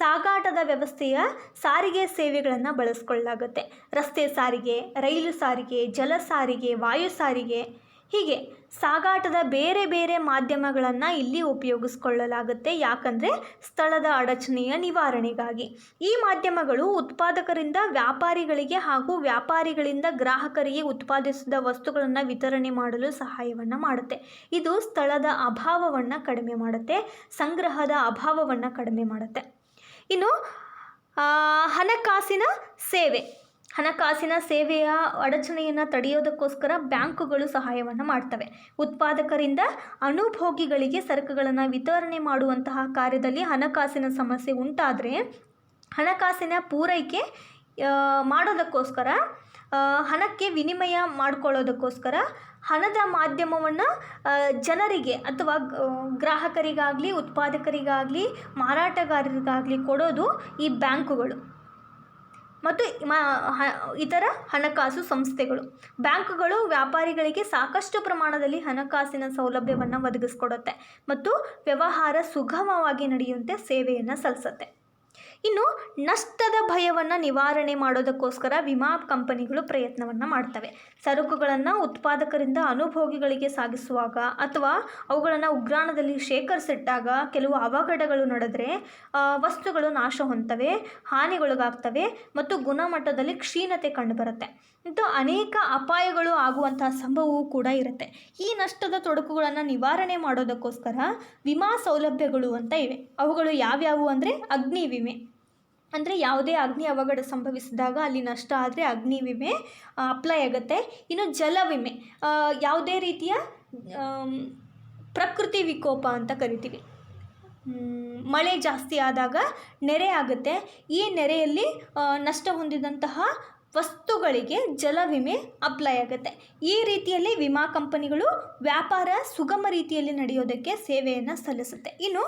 Speaker 1: ಸಾಗಾಟದ ವ್ಯವಸ್ಥೆಯ ಸಾರಿಗೆ ಸೇವೆಗಳನ್ನು ಬಳಸ್ಕೊಳ್ಳಲಾಗುತ್ತೆ. ರಸ್ತೆ ಸಾರಿಗೆ, ರೈಲು ಸಾರಿಗೆ, ಜಲ ಸಾರಿಗೆ, ವಾಯು ಸಾರಿಗೆ ಹೀಗೆ ಸಾಗಾಟದ ಬೇರೆ ಬೇರೆ ಮಾಧ್ಯಮಗಳನ್ನು ಇಲ್ಲಿ ಉಪಯೋಗಿಸ್ಕೊಳ್ಳಲಾಗುತ್ತೆ. ಯಾಕಂದರೆ ಸ್ಥಳದ ಅಡಚಣೆಯ ನಿವಾರಣೆಗಾಗಿ. ಈ ಮಾಧ್ಯಮಗಳು ಉತ್ಪಾದಕರಿಂದ ವ್ಯಾಪಾರಿಗಳಿಗೆ ಹಾಗೂ ವ್ಯಾಪಾರಿಗಳಿಂದ ಗ್ರಾಹಕರಿಗೆ ಉತ್ಪಾದಿಸಿದ ವಸ್ತುಗಳನ್ನು ವಿತರಣೆ ಮಾಡಲು ಸಹಾಯವನ್ನು ಮಾಡುತ್ತೆ. ಇದು ಸ್ಥಳದ ಅಭಾವವನ್ನು ಕಡಿಮೆ ಮಾಡುತ್ತೆ, ಸಂಗ್ರಹದ ಅಭಾವವನ್ನು ಕಡಿಮೆ ಮಾಡುತ್ತೆ. ಇನ್ನು ಹಣಕಾಸಿನ ಸೇವೆ. ಹಣಕಾಸಿನ ಸೇವೆಯ ಅಡಚಣೆಯನ್ನು ತಡೆಯೋದಕ್ಕೋಸ್ಕರ ಬ್ಯಾಂಕುಗಳು ಸಹಾಯವನ್ನು ಮಾಡ್ತವೆ. ಉತ್ಪಾದಕರಿಂದ ಅನುಭೋಗಿಗಳಿಗೆ ಸರಕುಗಳನ್ನು ವಿತರಣೆ ಮಾಡುವಂತಹ ಕಾರ್ಯದಲ್ಲಿ ಹಣಕಾಸಿನ ಸಮಸ್ಯೆ ಉಂಟಾದರೆ ಹಣಕಾಸಿನ ಪೂರೈಕೆ ಮಾಡೋದಕ್ಕೋಸ್ಕರ, ಹಣಕ್ಕೆ ವಿನಿಮಯ ಮಾಡಿಕೊಳ್ಳೋದಕ್ಕೋಸ್ಕರ ಹಣದ ಮಾಧ್ಯಮವನ್ನು ಜನರಿಗೆ ಅಥವಾ ಗ್ರಾಹಕರಿಗಾಗಲಿ, ಉತ್ಪಾದಕರಿಗಾಗಲಿ, ಮಾರಾಟಗಾರರಿಗಾಗಲಿ ಕೊಡೋದು ಈ ಬ್ಯಾಂಕುಗಳು ಮತ್ತು ಇತರ ಹಣಕಾಸು ಸಂಸ್ಥೆಗಳು. ಬ್ಯಾಂಕುಗಳು ವ್ಯಾಪಾರಿಗಳಿಗೆ ಸಾಕಷ್ಟು ಪ್ರಮಾಣದಲ್ಲಿ ಹಣಕಾಸಿನ ಸೌಲಭ್ಯವನ್ನು ಒದಗಿಸ್ಕೊಡುತ್ತೆ ಮತ್ತು ವ್ಯವಹಾರ ಸುಗಮವಾಗಿ ನಡೆಯುವಂತೆ ಸೇವೆಯನ್ನು ಸಲ್ಲಿಸುತ್ತೆ. ಇನ್ನು ನಷ್ಟದ ಭಯವನ್ನು ನಿವಾರಣೆ ಮಾಡೋದಕ್ಕೋಸ್ಕರ ವಿಮಾ ಕಂಪನಿಗಳು ಪ್ರಯತ್ನವನ್ನು ಮಾಡ್ತವೆ. ಸರಕುಗಳನ್ನು ಉತ್ಪಾದಕರಿಂದ ಅನುಭೋಗಿಗಳಿಗೆ ಸಾಗಿಸುವಾಗ ಅಥವಾ ಅವುಗಳನ್ನು ಉಗ್ರಾಣದಲ್ಲಿ ಶೇಖರಿಸಿಟ್ಟಾಗ ಕೆಲವು ಅವಘಡಗಳು ನಡೆದರೆ ವಸ್ತುಗಳು ನಾಶ ಹೊಂದ್ತವೆ, ಹಾನಿಗೊಳಗಾಗ್ತವೆ ಮತ್ತು ಗುಣಮಟ್ಟದಲ್ಲಿ ಕ್ಷೀಣತೆ ಕಂಡುಬರುತ್ತೆ. ಮತ್ತು ಅನೇಕ ಅಪಾಯಗಳು ಆಗುವಂತಹ ಸಂಭವವೂ ಕೂಡ ಇರುತ್ತೆ. ಈ ನಷ್ಟದ ತೊಡಕುಗಳನ್ನು ನಿವಾರಣೆ ಮಾಡೋದಕ್ಕೋಸ್ಕರ ವಿಮಾ ಸೌಲಭ್ಯಗಳು ಅಂತ ಇವೆ. ಅವುಗಳು ಯಾವ್ಯಾವು ಅಂದರೆ ಅಗ್ನಿ ವಿಮೆ. ಅಂದರೆ ಯಾವುದೇ ಅಗ್ನಿ ಅವಘಡ ಸಂಭವಿಸಿದಾಗ ಅಲ್ಲಿ ನಷ್ಟ ಆದರೆ ಅಗ್ನಿ ವಿಮೆ ಅಪ್ಲೈ ಆಗುತ್ತೆ. ಇನ್ನು ಜಲ ವಿಮೆ, ಯಾವುದೇ ರೀತಿಯ ಪ್ರಕೃತಿ ವಿಕೋಪ ಅಂತ ಕರಿತೀವಿ. ಮಳೆ ಜಾಸ್ತಿ ಆದಾಗ ನೆರೆ ಆಗುತ್ತೆ. ಈ ನೆರೆಯಲ್ಲಿ ನಷ್ಟ ಹೊಂದಿದಂತಹ ವಸ್ತುಗಳಿಗೆ ಜಲ ವಿಮೆ ಅಪ್ಲೈ ಆಗುತ್ತೆ. ಈ ರೀತಿಯಲ್ಲಿ ವಿಮಾ ಕಂಪನಿಗಳು ವ್ಯಾಪಾರ ಸುಗಮ ರೀತಿಯಲ್ಲಿ ನಡೆಯೋದಕ್ಕೆ ಸೇವೆಯನ್ನು ಸಲ್ಲಿಸುತ್ತೆ. ಇನ್ನು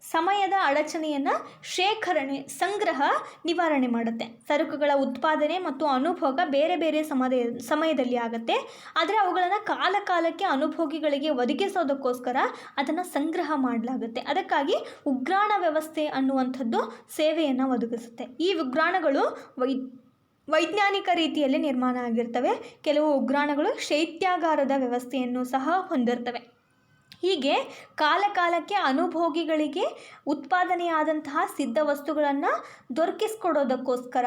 Speaker 1: ಸಮಯದ ಅಡಚಣೆಯನ್ನು ಸಂಗ್ರಹ ನಿವಾರಣೆ ಮಾಡುತ್ತೆ. ಸರಕುಗಳ ಉತ್ಪಾದನೆ ಮತ್ತು ಅನುಭೋಗ ಬೇರೆ ಬೇರೆ ಸಮಯದಲ್ಲಿ ಆಗುತ್ತೆ. ಆದರೆ ಅವುಗಳನ್ನು ಕಾಲಕ್ಕೆ ಅನುಭೋಗಿಗಳಿಗೆ ಒದಗಿಸೋದಕ್ಕೋಸ್ಕರ ಅದನ್ನು ಸಂಗ್ರಹ ಮಾಡಲಾಗುತ್ತೆ. ಅದಕ್ಕಾಗಿ ಉಗ್ರಾಣ ವ್ಯವಸ್ಥೆ ಅನ್ನುವಂಥದ್ದು ಸೇವೆಯನ್ನು ಒದಗಿಸುತ್ತೆ. ಈ ಉಗ್ರಾಣಗಳು ವೈಜ್ಞಾನಿಕ ರೀತಿಯಲ್ಲಿ ನಿರ್ಮಾಣ ಆಗಿರ್ತವೆ. ಕೆಲವು ಉಗ್ರಾಣಗಳು ಶೈತ್ಯಾಗಾರದ ವ್ಯವಸ್ಥೆಯನ್ನು ಸಹ ಹೊಂದಿರ್ತವೆ. ಹೀಗೆ ಕಾಲಕಾಲಕ್ಕೆ ಅನುಭೋಗಿಗಳಿಗೆ ಉತ್ಪಾದನೆಯಾದಂತಹ ಸಿದ್ಧ ವಸ್ತುಗಳನ್ನು ದೊರಕಿಸ್ಕೊಡೋದಕ್ಕೋಸ್ಕರ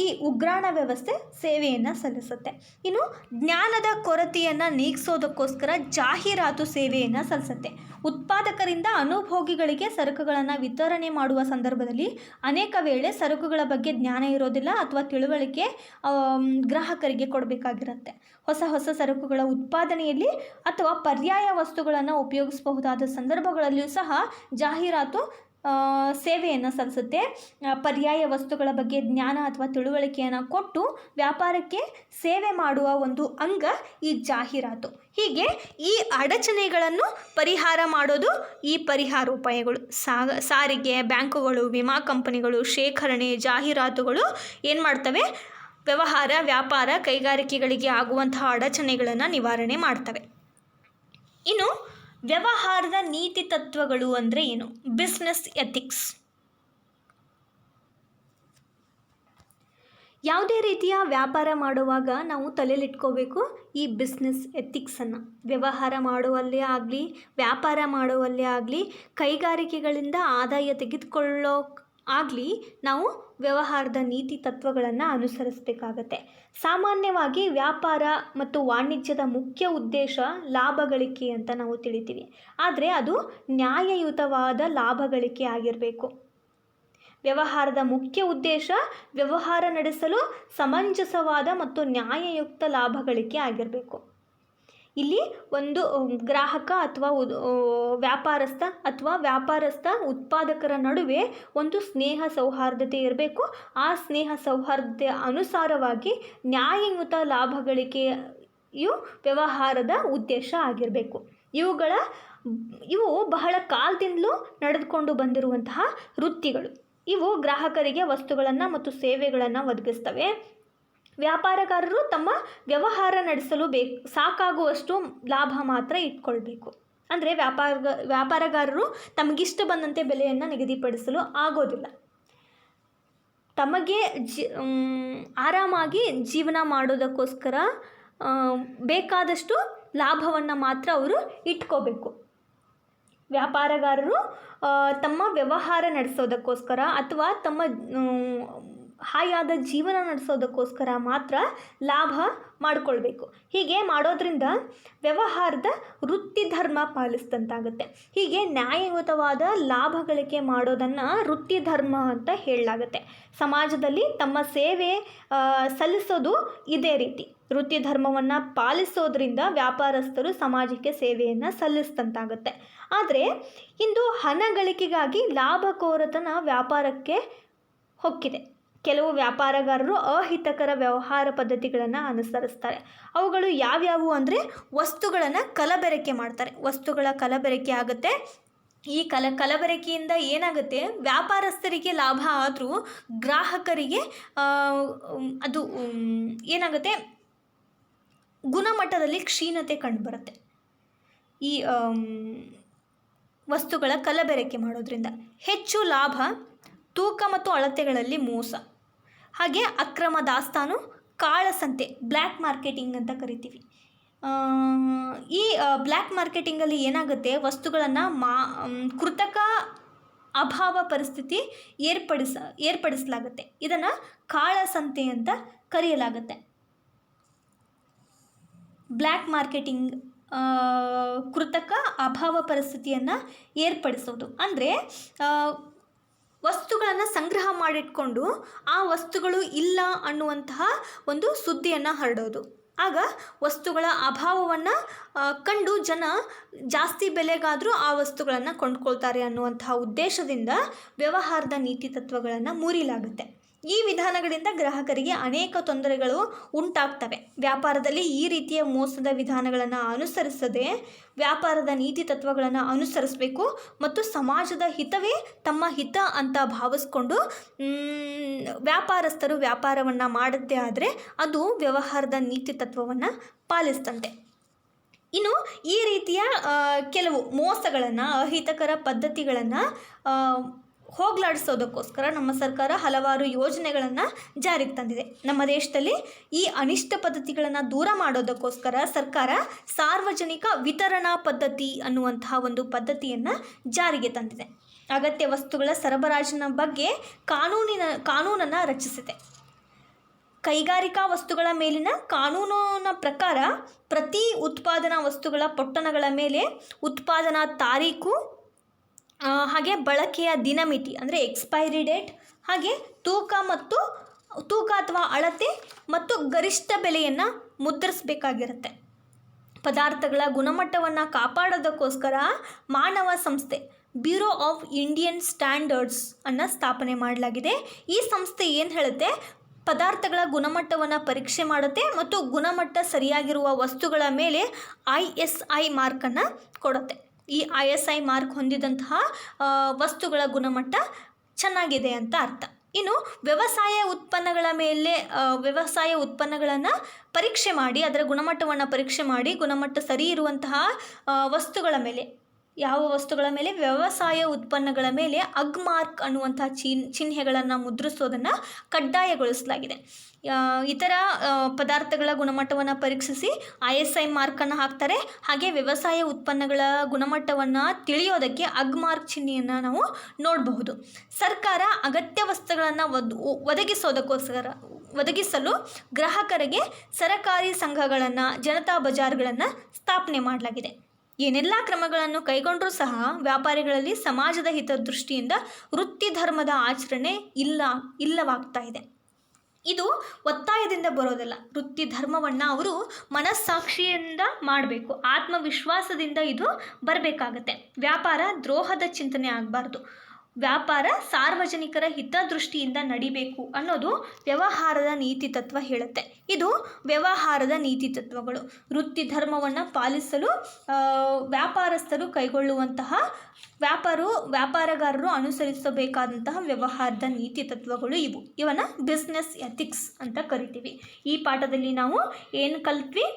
Speaker 1: ಈ ಉಗ್ರಾಣ ವ್ಯವಸ್ಥೆ ಸೇವೆಯನ್ನು ಸಲ್ಲಿಸುತ್ತೆ. ಇನ್ನು ಜ್ಞಾನದ ಕೊರತೆಯನ್ನು ನೀಗಿಸೋದಕ್ಕೋಸ್ಕರ ಜಾಹೀರಾತು ಸೇವೆಯನ್ನು ಸಲ್ಲಿಸುತ್ತೆ. ಉತ್ಪಾದಕರಿಂದ ಅನುಭೋಗಿಗಳಿಗೆ ಸರಕುಗಳನ್ನು ವಿತರಣೆ ಮಾಡುವ ಸಂದರ್ಭದಲ್ಲಿ ಅನೇಕ ವೇಳೆ ಸರಕುಗಳ ಬಗ್ಗೆ ಜ್ಞಾನ ಇರೋದಿಲ್ಲ ಅಥವಾ ತಿಳುವಳಿಕೆ ಗ್ರಾಹಕರಿಗೆ ಕೊಡಬೇಕಾಗಿರುತ್ತೆ. ಹೊಸ ಹೊಸ ಸರಕುಗಳ ಉತ್ಪಾದನೆಯಲ್ಲಿ ಅಥವಾ ಪರ್ಯಾಯ ವಸ್ತುಗಳನ್ನು ಉಪಯೋಗಿಸಬಹುದಾದ ಸಂದರ್ಭಗಳಲ್ಲಿಯೂ ಸಹ ಜಾಹೀರಾತು ಸೇವೆಯನ್ನು ಸಲ್ಲಿಸುತ್ತೆ. ಪರ್ಯಾಯ ವಸ್ತುಗಳ ಬಗ್ಗೆ ಜ್ಞಾನ ಅಥವಾ ತಿಳುವಳಿಕೆಯನ್ನು ಕೊಟ್ಟು ವ್ಯಾಪಾರಕ್ಕೆ ಸೇವೆ ಮಾಡುವ ಒಂದು ಅಂಗ ಈ ಜಾಹೀರಾತು. ಹೀಗೆ ಈ ಅಡಚಣೆಗಳನ್ನು ಪರಿಹಾರ ಮಾಡೋದು ಈ ಪರಿಹಾರೋಪಾಯಗಳು. ಸಾರಿಗೆ, ಬ್ಯಾಂಕುಗಳು, ವಿಮಾ ಕಂಪನಿಗಳು, ಶೇಖರಣೆ, ಜಾಹೀರಾತುಗಳು ಏನು ಮಾಡ್ತವೆ? ವ್ಯಾಪಾರ, ಕೈಗಾರಿಕೆಗಳಿಗೆ ಆಗುವಂತಹ ಅಡಚಣೆಗಳನ್ನು ನಿವಾರಣೆ ಮಾಡ್ತವೆ. ಇನ್ನು ವ್ಯವಹಾರದ ನೀತಿ ತತ್ವಗಳು ಅಂದರೆ ಏನು? Business ethics. ಯಾವುದೇ ರೀತಿಯ ವ್ಯಾಪಾರ ಮಾಡುವಾಗ ನಾವು ತಲೆಯಲ್ಲಿಟ್ಕೋಬೇಕು ಈ ಬಿಸ್ನೆಸ್ ಎಥಿಕ್ಸನ್ನು. ವ್ಯವಹಾರ ಮಾಡುವಲ್ಲೇ ಆಗಲಿ, ವ್ಯಾಪಾರ ಮಾಡುವಲ್ಲೇ ಆಗಲಿ, ಕೈಗಾರಿಕೆಗಳಿಂದ ಆದಾಯ ತೆಗೆದುಕೊಳ್ಳೋ ಆಗಲಿ ನಾವು ವ್ಯವಹಾರದ ನೀತಿ ತತ್ವಗಳನ್ನು ಅನುಸರಿಸಬೇಕಾಗತ್ತೆ. ಸಾಮಾನ್ಯವಾಗಿ ವ್ಯಾಪಾರ ಮತ್ತು ವಾಣಿಜ್ಯದ ಮುಖ್ಯ ಉದ್ದೇಶ ಲಾಭ ಗಳಿಕೆ ಅಂತ ನಾವು ತಿಳಿತೀವಿ. ಆದರೆ ಅದು ನ್ಯಾಯಯುತವಾದ ಲಾಭ ಗಳಿಕೆ ಆಗಿರಬೇಕು. ವ್ಯವಹಾರದ ಮುಖ್ಯ ಉದ್ದೇಶ ವ್ಯವಹಾರ ನಡೆಸಲು ಸಮಂಜಸವಾದ ಮತ್ತು ನ್ಯಾಯಯುಕ್ತ ಲಾಭ ಗಳಿಕೆ ಆಗಿರಬೇಕು. ಇಲ್ಲಿ ಒಂದು ಗ್ರಾಹಕ ಅಥವಾ ವ್ಯಾಪಾರಸ್ಥ ಉತ್ಪಾದಕರ ನಡುವೆ ಒಂದು ಸ್ನೇಹ ಸೌಹಾರ್ದತೆ ಇರಬೇಕು. ಆ ಸ್ನೇಹ ಸೌಹಾರ್ದತೆಯ ಅನುಸಾರವಾಗಿ ನ್ಯಾಯಯುತ ಲಾಭ ಗಳಿಕೆಯು ವ್ಯವಹಾರದ ಉದ್ದೇಶ ಆಗಿರಬೇಕು. ಇವು ಬಹಳ ಕಾಲದಿಂದಲೂ ನಡೆದುಕೊಂಡು ಬಂದಿರುವಂತಹ ವೃತ್ತಿಗಳು. ಇವು ಗ್ರಾಹಕರಿಗೆ ವಸ್ತುಗಳನ್ನು ಮತ್ತು ಸೇವೆಗಳನ್ನು ಒದಗಿಸ್ತವೆ. ವ್ಯಾಪಾರಗಾರರು ತಮ್ಮ ವ್ಯವಹಾರ ನಡೆಸಲು ಸಾಕಾಗುವಷ್ಟು ಲಾಭ ಮಾತ್ರ ಇಟ್ಕೊಳ್ಬೇಕು. ಅಂದರೆ ವ್ಯಾಪಾರಗಾರರು ತಮಗಿಷ್ಟ ಬಂದಂತೆ ಬೆಲೆಯನ್ನು ನಿಗದಿಪಡಿಸಲು ಆಗೋದಿಲ್ಲ. ತಮಗೆ ಆರಾಮಾಗಿ ಜೀವನ ಮಾಡೋದಕ್ಕೋಸ್ಕರ ಬೇಕಾದಷ್ಟು ಲಾಭವನ್ನು ಮಾತ್ರ ಅವರು ಇಟ್ಕೋಬೇಕು. ವ್ಯಾಪಾರಗಾರರು ತಮ್ಮ ವ್ಯವಹಾರ ನಡೆಸೋದಕ್ಕೋಸ್ಕರ ಅಥವಾ ತಮ್ಮ ಹಾಯಾದ ಜೀವನ ನಡೆಸೋದಕ್ಕೋಸ್ಕರ ಮಾತ್ರ ಲಾಭ ಮಾಡಿಕೊಳ್ಬೇಕು. ಹೀಗೆ ಮಾಡೋದ್ರಿಂದ ವ್ಯವಹಾರದ ವೃತ್ತಿ ಧರ್ಮ ಪಾಲಿಸಿದಂತಾಗುತ್ತೆ. ಹೀಗೆ ನ್ಯಾಯಯುತವಾದ ಲಾಭ ಗಳಿಕೆ ಮಾಡೋದನ್ನು ವೃತ್ತಿ ಧರ್ಮ ಅಂತ ಹೇಳಲಾಗುತ್ತೆ. ಸಮಾಜದಲ್ಲಿ ತಮ್ಮ ಸೇವೆ ಸಲ್ಲಿಸೋದು ಇದೇ ರೀತಿ. ವೃತ್ತಿ ಧರ್ಮವನ್ನು ಪಾಲಿಸೋದ್ರಿಂದ ವ್ಯಾಪಾರಸ್ಥರು ಸಮಾಜಕ್ಕೆ ಸೇವೆಯನ್ನು ಸಲ್ಲಿಸಿದಂತಾಗುತ್ತೆ. ಆದರೆ ಇಂದು ಹಣ ಗಳಿಕೆಗಾಗಿ ಲಾಭಕೋರತನ ವ್ಯಾಪಾರಕ್ಕೆ ಹೊಕ್ಕಿದೆ. ಕೆಲವು ವ್ಯಾಪಾರಗಾರರು ಅಹಿತಕರ ವ್ಯವಹಾರ ಪದ್ಧತಿಗಳನ್ನು ಅನುಸರಿಸ್ತಾರೆ. ಅವುಗಳು ಯಾವ್ಯಾವು ಅಂದರೆ ವಸ್ತುಗಳನ್ನು ಕಲಬೆರಕೆ ಮಾಡ್ತಾರೆ. ವಸ್ತುಗಳ ಕಲಬೆರಕೆ ಆಗುತ್ತೆ. ಈ ಕಲಬೆರಕೆಯಿಂದ ಏನಾಗುತ್ತೆ? ವ್ಯಾಪಾರಸ್ಥರಿಗೆ ಲಾಭ ಆದರೂ ಗ್ರಾಹಕರಿಗೆ ಅದು ಏನಾಗುತ್ತೆ? ಗುಣಮಟ್ಟದಲ್ಲಿ ಕ್ಷೀಣತೆ ಕಂಡುಬರುತ್ತೆ. ಈ ವಸ್ತುಗಳ ಕಲಬೆರಕೆ ಮಾಡೋದ್ರಿಂದ ಹೆಚ್ಚು ಲಾಭ, ತೂಕ ಮತ್ತು ಅಳತೆಗಳಲ್ಲಿ ಮೋಸ, ಹಾಗೆ ಅಕ್ರಮ ದಾಸ್ತಾನು, ಕಾಳಸಂತೆ, ಬ್ಲ್ಯಾಕ್ ಮಾರ್ಕೆಟಿಂಗ್ ಅಂತ ಕರಿತೀವಿ. ಈ ಬ್ಲ್ಯಾಕ್ ಮಾರ್ಕೆಟಿಂಗಲ್ಲಿ ಏನಾಗುತ್ತೆ? ವಸ್ತುಗಳನ್ನು ಕೃತಕ ಅಭಾವ ಪರಿಸ್ಥಿತಿ ಏರ್ಪಡಿಸಲಾಗುತ್ತೆ. ಇದನ್ನು ಕಾಳಸಂತೆ ಅಂತ ಕರೆಯಲಾಗುತ್ತೆ. ಬ್ಲ್ಯಾಕ್ ಮಾರ್ಕೆಟಿಂಗ್ ಕೃತಕ ಅಭಾವ ಪರಿಸ್ಥಿತಿಯನ್ನು ಏರ್ಪಡಿಸೋದು ಅಂದರೆ ವಸ್ತುಗಳನ್ನು ಸಂಗ್ರಹ ಮಾಡಿಟ್ಕೊಂಡು ಆ ವಸ್ತುಗಳು ಇಲ್ಲ ಅನ್ನುವಂತಹ ಒಂದು ಸುದ್ದಿಯನ್ನು ಹರಡೋದು. ಆಗ ವಸ್ತುಗಳ ಅಭಾವವನ್ನು ಕಂಡು ಜನ ಜಾಸ್ತಿ ಬೆಲೆಗಾದರೂ ಆ ವಸ್ತುಗಳನ್ನು ಕೊಂಡ್ಕೊಳ್ತಾರೆ ಅನ್ನುವಂತಹ ಉದ್ದೇಶದಿಂದ ವ್ಯವಹಾರದ ನೀತಿ ತತ್ವಗಳನ್ನು ಮುರಿಲಾಗುತ್ತೆ. ಈ ವಿಧಾನಗಳಿಂದ ಗ್ರಾಹಕರಿಗೆ ಅನೇಕ ತೊಂದರೆಗಳು ಉಂಟಾಗ್ತವೆ. ವ್ಯಾಪಾರದಲ್ಲಿ ಈ ರೀತಿಯ ಮೋಸದ ವಿಧಾನಗಳನ್ನು ಅನುಸರಿಸದೆ ವ್ಯಾಪಾರದ ನೀತಿ ತತ್ವಗಳನ್ನು ಅನುಸರಿಸಬೇಕು ಮತ್ತು ಸಮಾಜದ ಹಿತವೇ ತಮ್ಮ ಹಿತ ಅಂತ ಭಾವಿಸ್ಕೊಂಡು ವ್ಯಾಪಾರಸ್ಥರು ವ್ಯಾಪಾರವನ್ನು ಮಾಡದೇ ಆದರೆ ಅದು ವ್ಯವಹಾರದ ನೀತಿ ತತ್ವವನ್ನು ಪಾಲಿಸ್ತಂತೆ. ಇನ್ನು ಈ ರೀತಿಯ ಕೆಲವು ಮೋಸಗಳನ್ನು, ಅಹಿತಕರ ಪದ್ಧತಿಗಳನ್ನು ಹೋಗಲಾಡಿಸೋದಕ್ಕೋಸ್ಕರ ನಮ್ಮ ಸರ್ಕಾರ ಹಲವಾರು ಯೋಜನೆಗಳನ್ನು ಜಾರಿಗೆ ತಂದಿದೆ. ನಮ್ಮ ದೇಶದಲ್ಲಿ ಈ ಅನಿಷ್ಟ ಪದ್ಧತಿಗಳನ್ನು ದೂರ ಮಾಡೋದಕ್ಕೋಸ್ಕರ ಸರ್ಕಾರ ಸಾರ್ವಜನಿಕ ವಿತರಣಾ ಪದ್ಧತಿ ಅನ್ನುವಂತಹ ಒಂದು ಪದ್ಧತಿಯನ್ನು ಜಾರಿಗೆ ತಂದಿದೆ. ಅಗತ್ಯ ವಸ್ತುಗಳ ಸರಬರಾಜಿನ ಬಗ್ಗೆ ಕಾನೂನನ್ನು ರಚಿಸಿದೆ. ಕೈಗಾರಿಕಾ ವಸ್ತುಗಳ ಮೇಲಿನ ಕಾನೂನಿನ ಪ್ರಕಾರ ಪ್ರತಿ ಉತ್ಪಾದನಾ ವಸ್ತುಗಳ ಪೊಟ್ಟಣಗಳ ಮೇಲೆ ಉತ್ಪಾದನಾ ತಾರೀಕು, ಹಾಗೆ ಬಳಕೆಯ ದಿನಮಿತಿ ಅಂದರೆ ಎಕ್ಸ್ಪೈರಿ ಡೇಟ್, ಹಾಗೆ ತೂಕ ಅಥವಾ ಅಳತೆ ಮತ್ತು ಗರಿಷ್ಠ ಬೆಲೆಯನ್ನು ಮುದ್ರಿಸಬೇಕಾಗಿರುತ್ತೆ. ಪದಾರ್ಥಗಳ ಗುಣಮಟ್ಟವನ್ನು ಕಾಪಾಡೋದಕ್ಕೋಸ್ಕರ ಮಾನವ ಸಂಸ್ಥೆ ಬ್ಯೂರೋ ಆಫ್ ಇಂಡಿಯನ್ ಸ್ಟ್ಯಾಂಡರ್ಡ್ಸ್ ಅನ್ನು ಸ್ಥಾಪನೆ ಮಾಡಲಾಗಿದೆ. ಈ ಸಂಸ್ಥೆ ಏನು ಹೇಳುತ್ತೆ, ಪದಾರ್ಥಗಳ ಗುಣಮಟ್ಟವನ್ನು ಪರೀಕ್ಷೆ ಮಾಡುತ್ತೆ ಮತ್ತು ಗುಣಮಟ್ಟ ಸರಿಯಾಗಿರುವ ವಸ್ತುಗಳ ಮೇಲೆ ISI ಮಾರ್ಕನ್ನು ಕೊಡುತ್ತೆ. ಈ ISI ಮಾರ್ಕ್ ಹೊಂದಿದಂತಹ ವಸ್ತುಗಳ ಗುಣಮಟ್ಟ ಚೆನ್ನಾಗಿದೆ ಅಂತ ಅರ್ಥ. ಇನ್ನು ವ್ಯವಸಾಯ ಉತ್ಪನ್ನಗಳನ್ನು ಪರೀಕ್ಷೆ ಮಾಡಿ, ಅದರ ಗುಣಮಟ್ಟವನ್ನು ಪರೀಕ್ಷೆ ಮಾಡಿ, ಗುಣಮಟ್ಟ ಸರಿ ಇರುವಂತಹ ವಸ್ತುಗಳ ಮೇಲೆ, ಯಾವ ವಸ್ತುಗಳ ಮೇಲೆ, ವ್ಯವಸಾಯ ಉತ್ಪನ್ನಗಳ ಮೇಲೆ ಅಗ್ಮಾರ್ಕ್ ಅನ್ನುವಂಥ ಚಿಹ್ನೆಗಳನ್ನು ಮುದ್ರಿಸೋದನ್ನು ಕಡ್ಡಾಯಗೊಳಿಸಲಾಗಿದೆ. ಇತರ ಪದಾರ್ಥಗಳ ಗುಣಮಟ್ಟವನ್ನು ಪರೀಕ್ಷಿಸಿ ISI ಮಾರ್ಕನ್ನು ಹಾಕ್ತಾರೆ. ಹಾಗೆ ವ್ಯವಸಾಯ ಉತ್ಪನ್ನಗಳ ಗುಣಮಟ್ಟವನ್ನು ತಿಳಿಯೋದಕ್ಕೆ ಅಗ್ಮಾರ್ಕ್ ಚಿಹ್ನೆಯನ್ನು ನಾವು ನೋಡಬಹುದು. ಸರ್ಕಾರ ಅಗತ್ಯ ವಸ್ತುಗಳನ್ನು ಒದಗಿಸಲು ಗ್ರಾಹಕರಿಗೆ ಸರಕಾರಿ ಸಂಘಗಳನ್ನು, ಜನತಾ ಬಜಾರ್ಗಳನ್ನು ಸ್ಥಾಪನೆ ಮಾಡಲಾಗಿದೆ. ಏನೆಲ್ಲ ಕ್ರಮಗಳನ್ನು ಕೈಗೊಂಡರೂ ಸಹ ವ್ಯಾಪಾರಿಗಳಲ್ಲಿ ಸಮಾಜದ ಹಿತದೃಷ್ಟಿಯಿಂದ ವೃತ್ತಿ ಧರ್ಮದ ಆಚರಣೆ ಇಲ್ಲವಾಗ್ತಾ ಇದೆ. ಇದು ಒತ್ತಾಯದಿಂದ ಬರೋದಲ್ಲ. ವೃತ್ತಿ ಧರ್ಮವನ್ನು ಅವರು ಮನಸ್ಸಾಕ್ಷಿಯಿಂದ ಮಾಡಬೇಕು, ಆತ್ಮವಿಶ್ವಾಸದಿಂದ ಇದು ಬರಬೇಕಾಗತ್ತೆ. ವ್ಯಾಪಾರ ದ್ರೋಹದ ಚಿಂತನೆ ಆಗಬಾರ್ದು. ವ್ಯಾಪಾರ ಸಾರ್ವಜನಿಕರ ಹಿತದೃಷ್ಟಿಯಿಂದ ನಡಿಬೇಕು ಅನ್ನೋದು ವ್ಯವಹಾರದ ನೀತಿ ತತ್ವ ಹೇಳುತ್ತೆ. ಇದು ವ್ಯವಹಾರದ ನೀತಿ ತತ್ವಗಳು. ವೃತ್ತಿ ಧರ್ಮವನ್ನು ಪಾಲಿಸಲು ವ್ಯಾಪಾರಸ್ಥರು ಕೈಗೊಳ್ಳುವಂತಹ ವ್ಯಾಪಾರಗಾರರು ಅನುಸರಿಸಬೇಕಾದಂತಹ ವ್ಯವಹಾರದ ನೀತಿ ತತ್ವಗಳು ಇವನ್ನ ಬಿಸ್ನೆಸ್ ಎಥಿಕ್ಸ್ ಅಂತ ಕರಿತೀವಿ. ಈ ಪಾಠದಲ್ಲಿ ನಾವು ಏನು ಕಲ್ತ್ವಿ,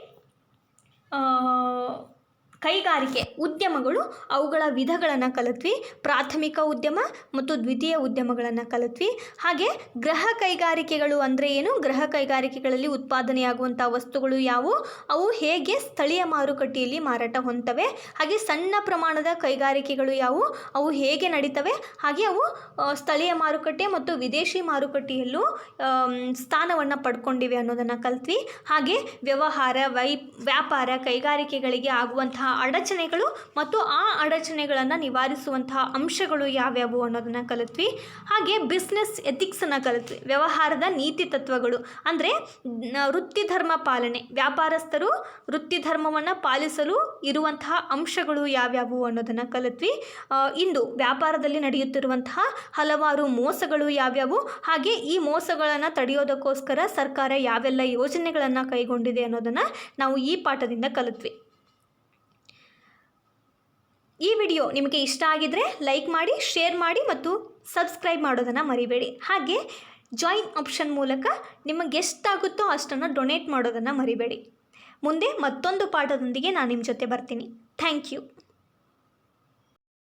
Speaker 1: ಕೈಗಾರಿಕೆ ಉದ್ಯಮಗಳು, ಅವುಗಳ ವಿಧಗಳನ್ನು ಕಲಿತ್ವಿ. ಪ್ರಾಥಮಿಕ ಉದ್ಯಮ ಮತ್ತು ದ್ವಿತೀಯ ಉದ್ಯಮಗಳನ್ನು ಕಲಿತ್ವಿ. ಹಾಗೆ ಗೃಹ ಕೈಗಾರಿಕೆಗಳು ಅಂದರೆ ಏನು, ಗೃಹ ಕೈಗಾರಿಕೆಗಳಲ್ಲಿ ಉತ್ಪಾದನೆಯಾಗುವಂಥ ವಸ್ತುಗಳು ಯಾವುವು, ಅವು ಹೇಗೆ ಸ್ಥಳೀಯ ಮಾರುಕಟ್ಟೆಯಲ್ಲಿ ಮಾರಾಟ ಹೊಂದ್ತವೆ, ಹಾಗೆ ಸಣ್ಣ ಪ್ರಮಾಣದ ಕೈಗಾರಿಕೆಗಳು ಯಾವುವು, ಅವು ಹೇಗೆ ನಡೀತವೆ, ಹಾಗೆ ಅವು ಸ್ಥಳೀಯ ಮಾರುಕಟ್ಟೆ ಮತ್ತು ವಿದೇಶಿ ಮಾರುಕಟ್ಟೆಯಲ್ಲೂ ಸ್ಥಾನವನ್ನು ಪಡ್ಕೊಂಡಿವೆ ಅನ್ನೋದನ್ನು ಕಲಿತ್ವಿ. ಹಾಗೆ ವ್ಯಾಪಾರ ಕೈಗಾರಿಕೆಗಳಿಗೆ ಆಗುವಂತಹ ಅಡಚಣೆಗಳು ಮತ್ತು ಆ ಅಡಚಣೆಗಳನ್ನು ನಿವಾರಿಸುವಂತಹ ಅಂಶಗಳು ಯಾವ್ಯಾವು ಅನ್ನೋದನ್ನು ಕಲಿತ್ವಿ. ಹಾಗೆ ಬಿಸ್ನೆಸ್ ಎಥಿಕ್ಸನ್ನು ಕಲಿತ್ವಿ. ವ್ಯವಹಾರದ ನೀತಿ ತತ್ವಗಳು ಅಂದರೆ ವೃತ್ತಿ ಧರ್ಮ ಪಾಲನೆ, ವ್ಯಾಪಾರಸ್ಥರು ವೃತ್ತಿ ಧರ್ಮವನ್ನು ಪಾಲಿಸಲು ಇರುವಂತಹ ಅಂಶಗಳು ಯಾವ್ಯಾವು ಅನ್ನೋದನ್ನು ಕಲಿತ್ವಿ. ಇಂದು ವ್ಯಾಪಾರದಲ್ಲಿ ನಡೆಯುತ್ತಿರುವಂತಹ ಹಲವಾರು ಮೋಸಗಳು ಯಾವ್ಯಾವು, ಹಾಗೆ ಈ ಮೋಸಗಳನ್ನು ತಡೆಯೋದಕ್ಕೋಸ್ಕರ ಸರ್ಕಾರ ಯಾವೆಲ್ಲ ಯೋಜನೆಗಳನ್ನು ಕೈಗೊಂಡಿದೆ ಅನ್ನೋದನ್ನು ನಾವು ಈ ಪಾಠದಿಂದ ಕಲಿತ್ವಿ. ಈ ವಿಡಿಯೋ ನಿಮಗೆ ಇಷ್ಟ ಆಗಿದ್ದರೆ ಲೈಕ್ ಮಾಡಿ, ಶೇರ್ ಮಾಡಿ ಮತ್ತು ಸಬ್ಸ್ಕ್ರೈಬ್ ಮಾಡೋದನ್ನು ಮರಿಬೇಡಿ. ಹಾಗೆ ಜಾಯಿನ್ ಆಪ್ಷನ್ ಮೂಲಕ ನಿಮಗೆ ಎಷ್ಟಾಗುತ್ತೋ ಅಷ್ಟನ್ನು ಡೊನೇಟ್ ಮಾಡೋದನ್ನು ಮರಿಬೇಡಿ. ಮುಂದೆ ಮತ್ತೊಂದು ಪಾಠದೊಂದಿಗೆ ನಾನು ನಿಮ್ಮ ಜೊತೆ ಬರ್ತೀನಿ. Thank you.